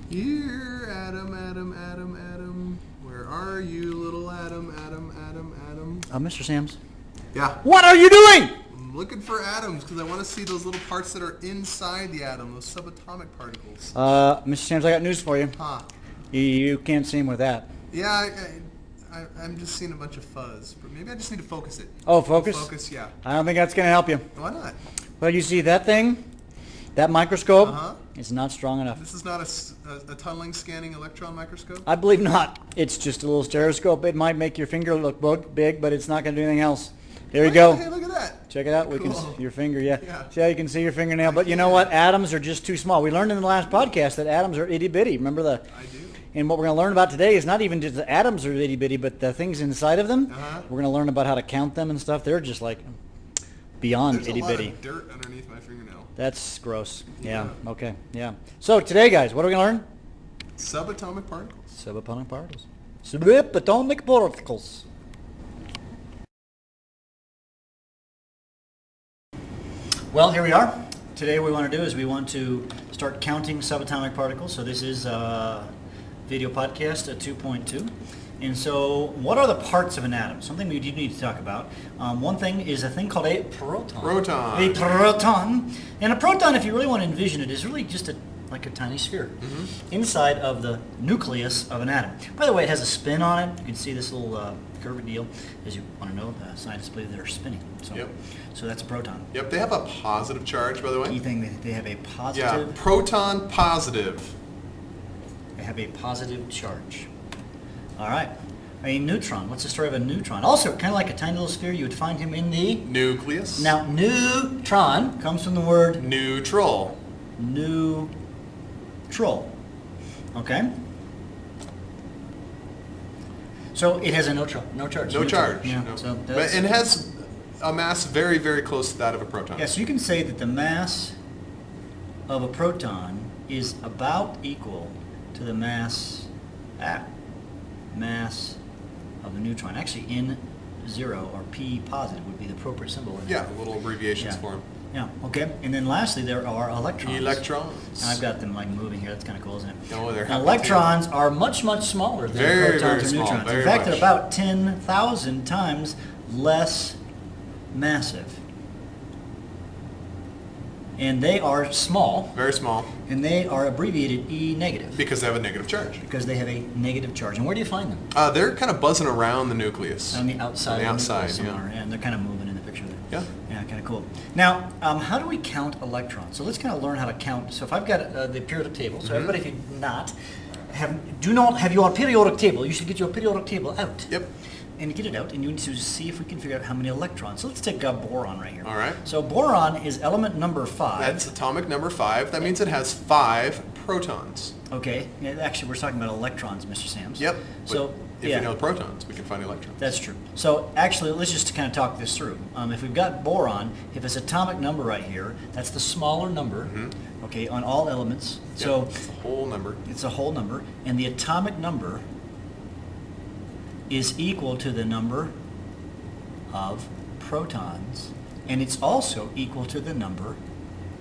Here, Adam. Where are you, little Adam? Mr. Sams? Yeah. What are you doing? I'm looking for atoms because I want to see those little parts that are inside the atom, those subatomic particles. Mr. Sams, I got news for you. Huh. You can't see him with that. Yeah, I'm just seeing a bunch of fuzz. But maybe I just need to focus it. Oh, focus? Focus, yeah. I don't think that's going to help you. Why not? Well, you see that thing? That microscope? Uh-huh. It's not strong enough. This is not a tunneling scanning electron microscope? I believe not. It's just a little stereoscope. It might make your finger look big, but it's not going to do anything else. There you go. Hey, look at that. Check it out. We Cool. can see your finger, yeah. Yeah. See how you can see your fingernail? But you know what? Atoms are just too small. We learned in the last podcast that atoms are itty-bitty. Remember the... I do. And what we're going to learn about today is not even just the atoms are itty-bitty, but the things inside of them. Uh-huh. We're going to learn about how to count them and stuff. They're just like beyond There's itty-bitty. a lot of dirt underneath my fingernail. That's gross. Yeah. Okay. Yeah. So today, guys, what are we going to learn? Subatomic particles. Subatomic particles. Subatomic particles. Well, here we are. Today what we want to do is we want to start counting subatomic particles. So this is video podcast at 2.2. And so what are the parts of an atom? Something we do need to talk about. One thing is a thing called a proton. A proton. And a proton, if you really want to envision it, is really just like a tiny sphere inside of the nucleus of an atom. By the way, it has a spin on it. You can see this little curved deal. As you want to know, the scientists believe they're spinning. So, Yep. So that's a proton. Yep, they have a positive charge, by the way. Key thing, they have a positive. Yeah, proton positive. They have a positive charge. All right. A neutron. What's the story of a neutron? Also, kind of like a tiny little sphere, you would find him in the... Nucleus. Now, neutron comes from the word... Neutral. Neutral. Okay? So it has a no charge. No charge. Yeah. No. So But it has a mass very, very close to that of a proton. yeah, so you can say that the mass of a proton is about equal to the mass of the neutron. Actually, N0 or P positive would be the appropriate symbol. Yeah, little abbreviations for them. Yeah, okay. And then lastly, there are electrons. Electrons. And I've got them like moving here. That's kind of cool, isn't it? Oh, they're now, electrons are much, much smaller than very, protons very or small, neutrons. very In fact, much. they're about 10,000 times less massive. And they are small. Very small. And they are abbreviated E negative. Because they have a negative charge. Because they have a negative charge. And where do you find them? They're kind of buzzing around the nucleus. On the outside. On the of outside, nucleus somewhere. yeah. And they're kind of moving in the picture there. Yeah. Yeah, kind of cool. Now, how do we count electrons? So let's kind of learn how to count. So if I've got the periodic table, so everybody, if you do not have your periodic table, you should get your periodic table out. Yep. And get it out, and you need to see if we can figure out how many electrons. So let's take boron right here. All right. So boron is element number 5. That's atomic number 5. That means it has 5 protons. Okay. Yeah, actually, we're talking about electrons, Mr. Sams. Yep. So if we know protons, we can find electrons. That's true. So actually, let's just kind of talk this through. If we've got boron, if it's atomic number right here, that's the smaller number, okay, on all elements. Yep. So it's a whole number. It's a whole number, and the atomic number is equal to the number of protons, and it's also equal to the number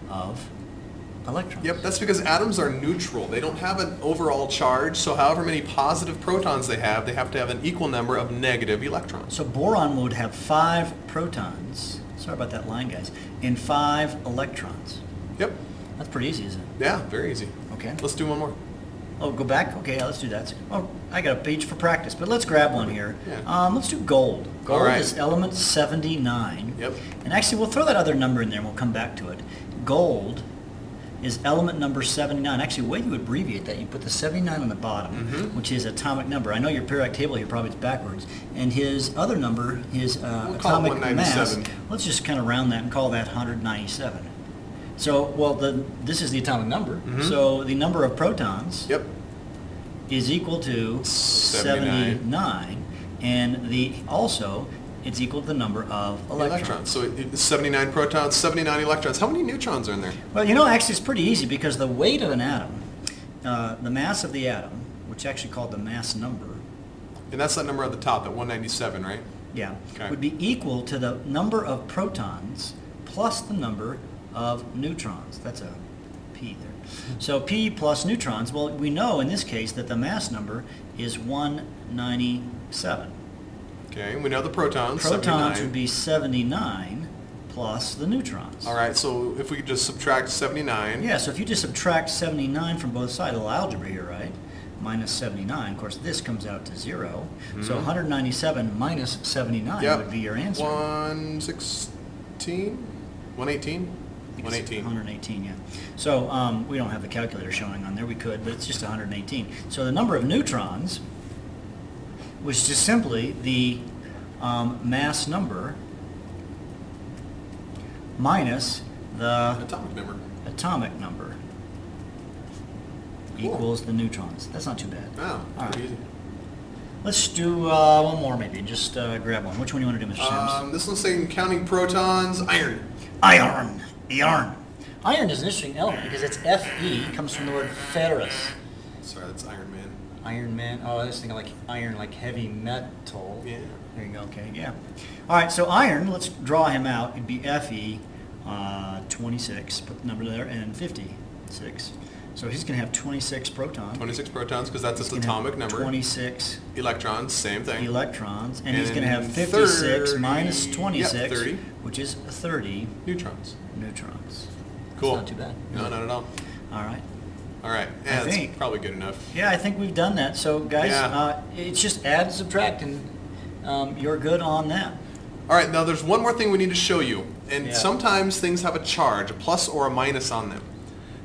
of electrons. Yep, that's because atoms are neutral. They don't have an overall charge, so however many positive protons they have to have an equal number of negative electrons. So boron would have 5 protons, sorry about that line, guys, and 5 electrons. Yep. That's pretty easy, isn't it? Yeah, very easy. Okay. Let's do one more. Oh, go back? Okay, yeah, let's do that. Oh, I got a page for practice, but let's grab one here. Yeah. Let's do gold. Gold All right. is element 79. Yep. And actually, we'll throw that other number in there and we'll come back to it. Gold is element number 79. Actually, the way you abbreviate that, you put the 79 on the bottom, which is atomic number. I know your periodic table here probably is backwards. And his other number, his atomic mass, let's just kind of round that and call that 197. So, well, this is the atomic number. So the number of protons is equal to 79. And it's equal to the number of electrons. So it's 79 protons, 79 electrons. How many neutrons are in there? Well, actually it's pretty easy because the weight of an atom, the mass of the atom, which is actually called the mass number. And that's that number at the top, that 197, right? Yeah. Okay. Would be equal to the number of protons plus the number of neutrons. That's a P there. So P plus neutrons, well, we know in this case that the mass number is 197. Okay, we know the protons. Protons 79. would be 79 plus the neutrons. All right, so if we could just subtract 79. Yeah, so if you just subtract 79 from both sides, a little algebra here, right? Minus 79. Of course, this comes out to 0. So 197 minus 79 Yep. would be your answer. 116? 118? 118. 118, yeah. So we don't have the calculator showing on there. We could, but it's just 118. So the number of neutrons was just simply the mass number minus the Atomic number. Cool. equals the neutrons. That's not too bad. Oh, All right. pretty easy. Let's do one more maybe. Just grab one. Which one do you want to do, Mr. Sims? This one's saying counting protons, iron. Iron. Iron is an interesting element because its Fe comes from the word ferrous. Sorry, that's Iron Man. Iron Man. Oh, I was thinking like iron, like heavy metal. Yeah. There you go. Okay, yeah. All right, so iron, let's draw him out. It'd be Fe 26, put the number there, and 56. So he's going to have 26 protons. 26 protons, because that's its He's gonna have atomic number. 26 Electrons, same thing. electrons, and he's And going to have 56 30 minus 26, yeah, 30. which is 30 Neutrons. neutrons. Cool. That's not too bad. No, not at all. All right. All right. I Yeah, that's think- probably good enough. Yeah, I think we've done that. So, guys, Yeah. it's just add and subtract, and you're good on that. All right, now there's one more thing we need to show you. And Yeah. sometimes things have a charge, a plus or a minus on them.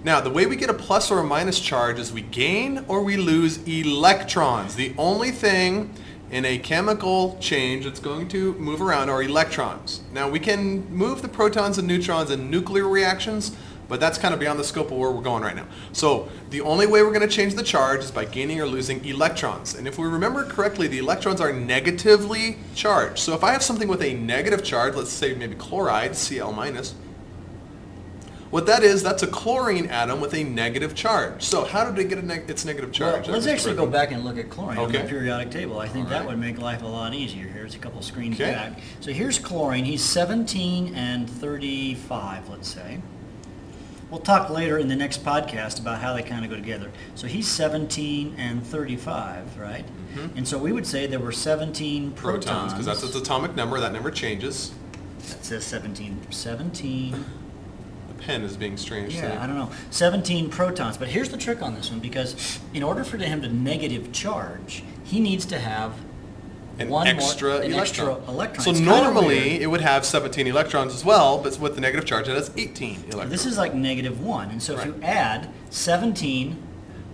Now, the way we get a plus or a minus charge is we gain or we lose electrons. The only thing in a chemical change that's going to move around are electrons. Now, we can move the protons and neutrons in nuclear reactions, but that's kind of beyond the scope of where we're going right now. So the only way we're going to change the charge is by gaining or losing electrons. And if we remember correctly, the electrons are negatively charged. So if I have something with a negative charge, let's say maybe chloride, Cl minus, what that is, that's a chlorine atom with a negative charge. So how did it get its negative charge? Well, let's actually go back and look at chlorine on the Okay. periodic table. I think All that right. would make life a lot easier. Here's a couple screens Okay. back. So here's chlorine. He's 17 and 35, let's say. We'll talk later in the next podcast about how they kind of go together. So he's 17 and 35, right? Mm-hmm. And so we would say there were 17 Protons, because that's its atomic number. That never changes. That says 17. 17. The pen is being strange today. Yeah, I don't know. 17 protons. But here's the trick on this one, because in order for him to negative charge, he needs to have An one extra more, an electron. extra electron. So It's kinda normally weird. it would have 17 electrons as well, but with the negative charge it has 18 electrons. This is like -1. And so if you Right. add 17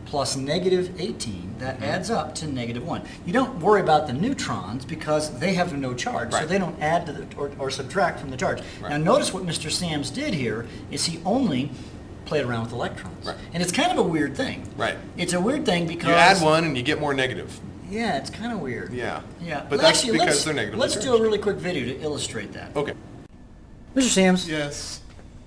plus -18, that adds up to -1. You don't worry about the neutrons because they have no charge, so Right. they don't add to the, or subtract from the charge. Right. Now notice what Mr. Sams did here is he only played around with electrons. Right. And it's kind of a weird thing. Right. It's a weird thing because... You add one and you get more negative. Yeah, it's kind of weird. Yeah. Yeah. But Well, that's actually, because let's- they're negatively Let's do a charged. really quick video to illustrate that. Okay. Mr. Sams, Yes.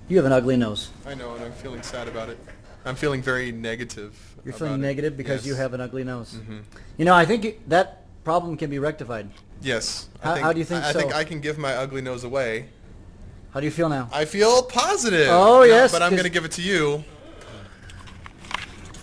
you have an ugly nose. I know, and I'm feeling sad about it. I'm feeling very negative. You're about feeling it. negative because Yes. you have an ugly nose. Mhm. You know, I think that problem can be rectified. Yes. How do you think I so? think I can give my ugly nose away. How do you feel now? I feel positive. Oh, No, yes, But I'm 'cause- going to give it to you.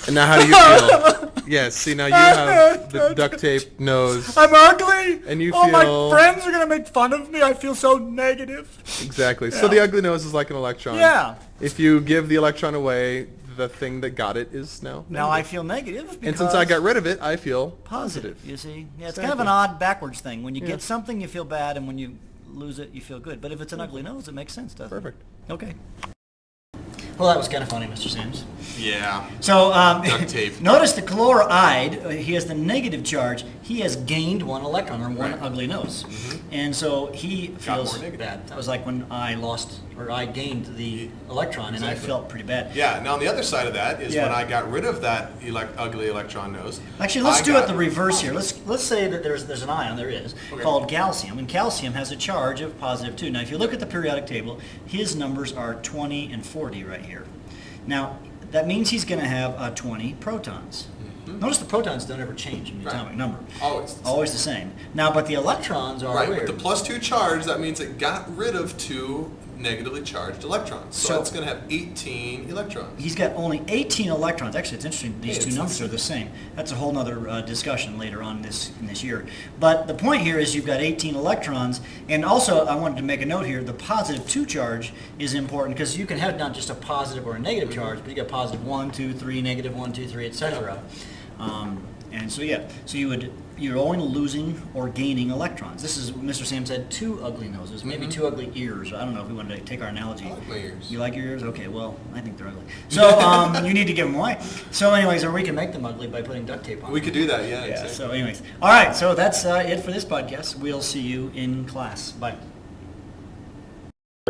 And now how do you feel? Yes, see now you have the duct tape nose. I'm ugly. And you oh, feel- my friends are gonna make fun of me. I feel so negative. Exactly. So the ugly nose is like an electron. Yeah. If you give the electron away, the thing that got it is now Now I negative. feel negative. And since I got rid of it, I feel positive, positive. you see, yeah, it's Exactly. kind of an odd backwards thing. When you Yeah. get something, you feel bad, and when you lose it, you feel good. But if it's an ugly nose, it makes sense, doesn't Perfect. it? Okay. Well, that was kind of funny, Mr. Sims. Yeah. So Duct tape. notice the chloride, he has the negative charge. He has gained one electron, or one Right. ugly nose. And so he feels more negative. bad. That was like when I lost, or I gained the electron, and I Exactly. felt pretty bad. Yeah. Now on the other side of that is Yeah. when I got rid of that ugly electron nose. Actually, let's I do got it the reverse here. Let's say that there's an ion, there is, Okay. called calcium, and calcium has a charge of +2. Now, if you look at the periodic table, his numbers are 20 and 40 right here. Now, that means he's going to have 20 protons. Notice the protons don't ever change in the atomic number. Always the same. Now, but the electrons are right. weird. With the plus 2 charge, that means it got rid of 2 negatively charged electrons. So it's going to have 18 electrons. He's got only 18 electrons. Actually, it's interesting. These two numbers are the same. That's a whole other discussion later on in this year. But the point here is you've got 18 electrons. And also, I wanted to make a note here. The positive 2 charge is important because you can have not just a positive or a negative charge, but you got positive 1, 2, 3, negative 1, 2, 3, etc. And so you're only losing or gaining electrons. This is, Mr. Sam said, 2 ugly noses, maybe 2 ugly ears. I don't know if we wanted to take our analogy. I like my ears. You like your ears? Okay, well, I think they're ugly. So you need to give them away. So anyways, or we can make them ugly by putting duct tape on We them. could do that, yeah. Yeah, Exactly. so anyways. All right, so that's it for this podcast. We'll see you in class. Bye.